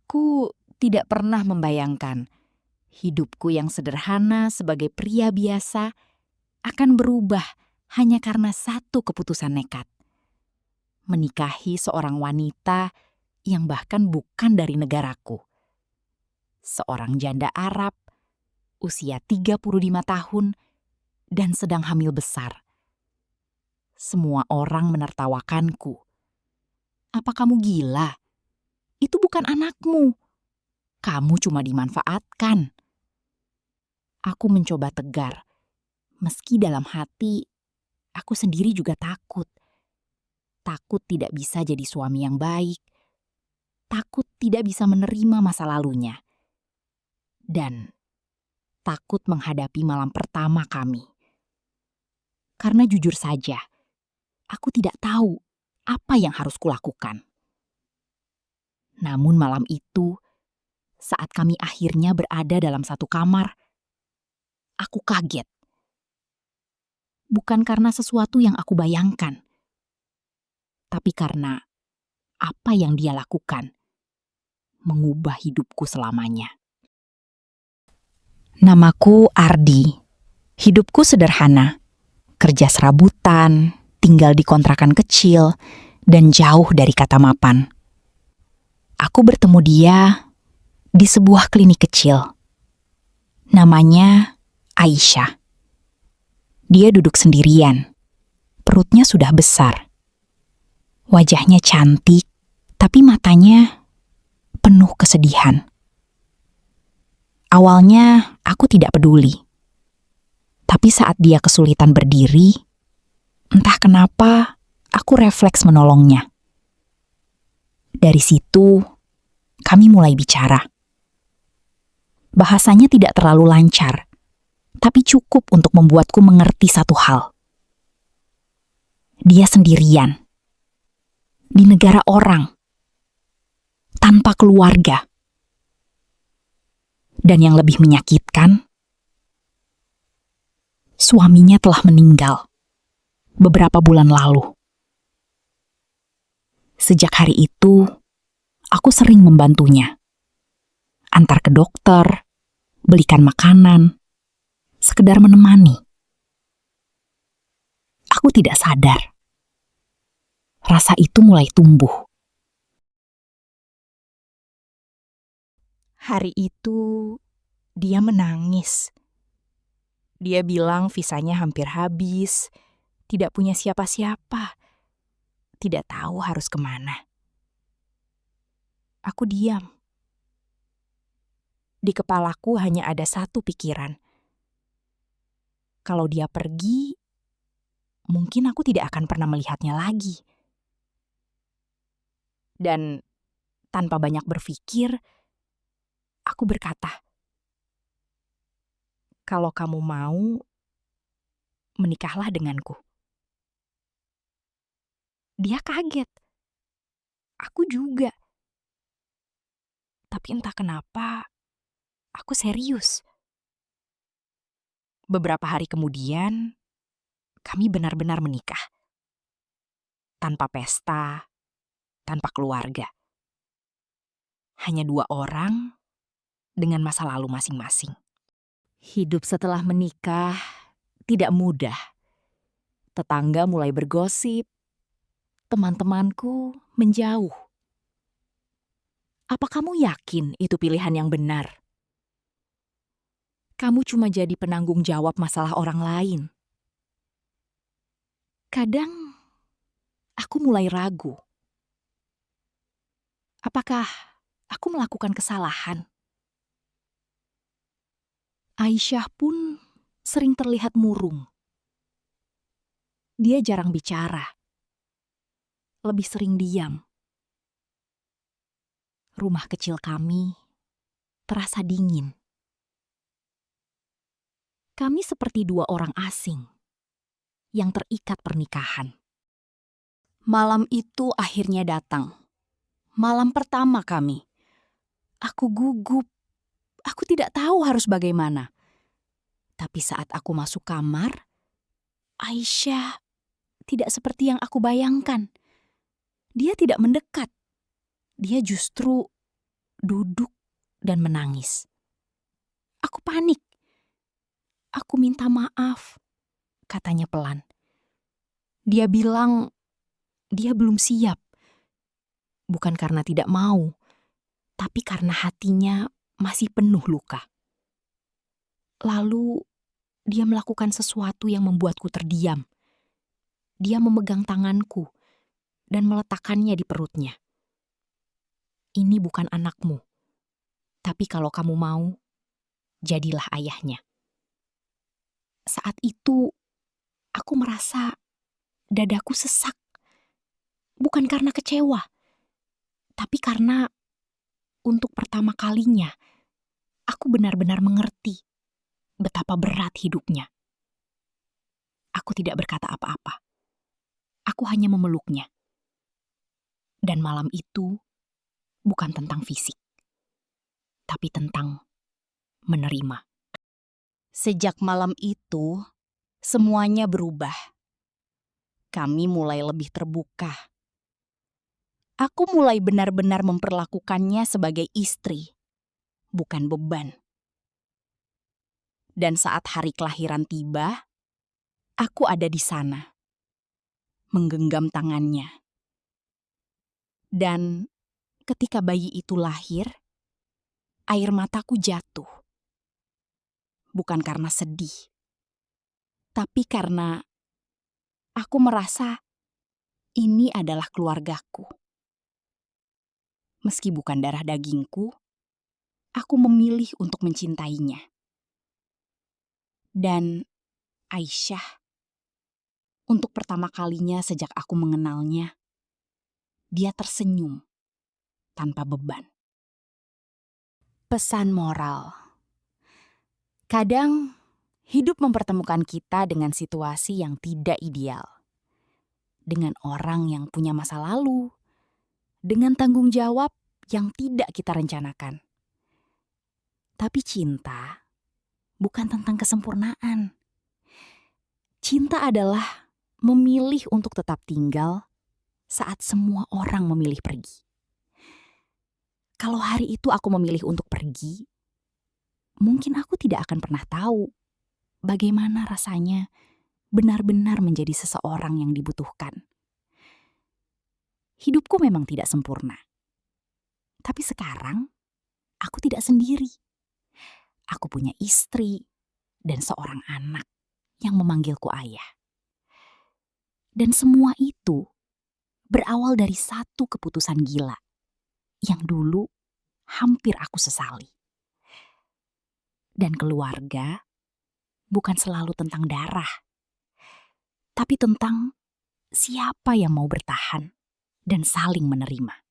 Aku tidak pernah membayangkan hidupku yang sederhana sebagai pria biasa akan berubah hanya karena satu keputusan nekat. Menikahi seorang wanita yang bahkan bukan dari negaraku. Seorang janda Arab, usia 35 tahun, dan sedang hamil besar. Semua orang menertawakanku. "Apa kamu gila? Itu bukan anakmu. Kamu cuma dimanfaatkan." Aku mencoba tegar, meski dalam hati aku sendiri juga takut. Takut tidak bisa jadi suami yang baik. Takut tidak bisa menerima masa lalunya. Dan takut menghadapi malam pertama kami. Karena jujur saja, aku tidak tahu apa yang harus kulakukan. Namun malam itu, saat kami akhirnya berada dalam satu kamar, aku kaget. Bukan karena sesuatu yang aku bayangkan, tapi karena apa yang dia lakukan mengubah hidupku selamanya. Namaku Ardi. Hidupku sederhana. Kerja serabutan, tinggal di kontrakan kecil, dan jauh dari kata mapan. Aku bertemu dia di sebuah klinik kecil. Namanya Aisyah. Dia duduk sendirian. Perutnya sudah besar. Wajahnya cantik, tapi matanya penuh kesedihan. Awalnya aku tidak peduli. Tapi saat dia kesulitan berdiri, entah kenapa aku refleks menolongnya. Dari situ, kami mulai bicara. Bahasanya tidak terlalu lancar, tapi cukup untuk membuatku mengerti satu hal. Dia sendirian, di negara orang, tanpa keluarga. Dan yang lebih menyakitkan, suaminya telah meninggal beberapa bulan lalu. Sejak hari itu, aku sering membantunya. Antar ke dokter, belikan makanan, sekedar menemani. Aku tidak sadar. Rasa itu mulai tumbuh. Hari itu, dia menangis. Dia bilang visanya hampir habis, tidak punya siapa-siapa, tidak tahu harus kemana. Aku diam. Di kepalaku hanya ada satu pikiran. Kalau dia pergi, mungkin aku tidak akan pernah melihatnya lagi. Dan tanpa banyak berpikir, aku berkata, "Kalau kamu mau, menikahlah denganku." Dia kaget. Aku juga. Tapi entah kenapa, aku serius. Beberapa hari kemudian, kami benar-benar menikah. Tanpa pesta, tanpa keluarga. Hanya dua orang dengan masa lalu masing-masing. Hidup setelah menikah tidak mudah. Tetangga mulai bergosip, teman-temanku menjauh. Apa kamu yakin itu pilihan yang benar? Kamu cuma jadi penanggung jawab masalah orang lain. Kadang aku mulai ragu. Apakah aku melakukan kesalahan? Aisyah pun sering terlihat murung. Dia jarang bicara. Lebih sering diam. Rumah kecil kami terasa dingin. Kami seperti dua orang asing yang terikat pernikahan. Malam itu akhirnya datang. Malam pertama kami. Aku gugup. Aku tidak tahu harus bagaimana. Tapi saat aku masuk kamar, Aisyah tidak seperti yang aku bayangkan. Dia tidak mendekat. Dia justru duduk, dan menangis. Aku panik. "Aku minta maaf," katanya pelan. Dia bilang dia belum siap. Bukan karena tidak mau, tapi karena hatinya masih penuh luka. Lalu dia melakukan sesuatu yang membuatku terdiam. Dia memegang tanganku dan meletakkannya di perutnya. "Ini bukan anakmu, tapi kalau kamu mau, jadilah ayahnya." Saat itu, aku merasa dadaku sesak. Bukan karena kecewa, tapi karena untuk pertama kalinya, aku benar-benar mengerti betapa berat hidupnya. Aku tidak berkata apa-apa. Aku hanya memeluknya. Dan malam itu bukan tentang fisik, tapi tentang menerima. Sejak malam itu, semuanya berubah. Kami mulai lebih terbuka. Aku mulai benar-benar memperlakukannya sebagai istri, bukan beban. Dan saat hari kelahiran tiba, aku ada di sana, menggenggam tangannya. Dan ketika bayi itu lahir, air mataku jatuh. Bukan karena sedih, tapi karena aku merasa ini adalah keluargaku. Meski bukan darah dagingku, aku memilih untuk mencintainya. Dan Aisyah, untuk pertama kalinya sejak aku mengenalnya, dia tersenyum tanpa beban. Pesan moral. Kadang hidup mempertemukan kita dengan situasi yang tidak ideal. Dengan orang yang punya masa lalu, dengan tanggung jawab yang tidak kita rencanakan. Tapi cinta bukan tentang kesempurnaan. Cinta adalah memilih untuk tetap tinggal saat semua orang memilih pergi. Kalau hari itu aku memilih untuk pergi, mungkin aku tidak akan pernah tahu bagaimana rasanya benar-benar menjadi seseorang yang dibutuhkan. Hidupku memang tidak sempurna. Tapi sekarang, aku tidak sendiri. Aku punya istri dan seorang anak yang memanggilku ayah. Dan semua itu berawal dari satu keputusan gila yang dulu hampir aku sesali. Dan keluarga bukan selalu tentang darah, tapi tentang siapa yang mau bertahan dan saling menerima.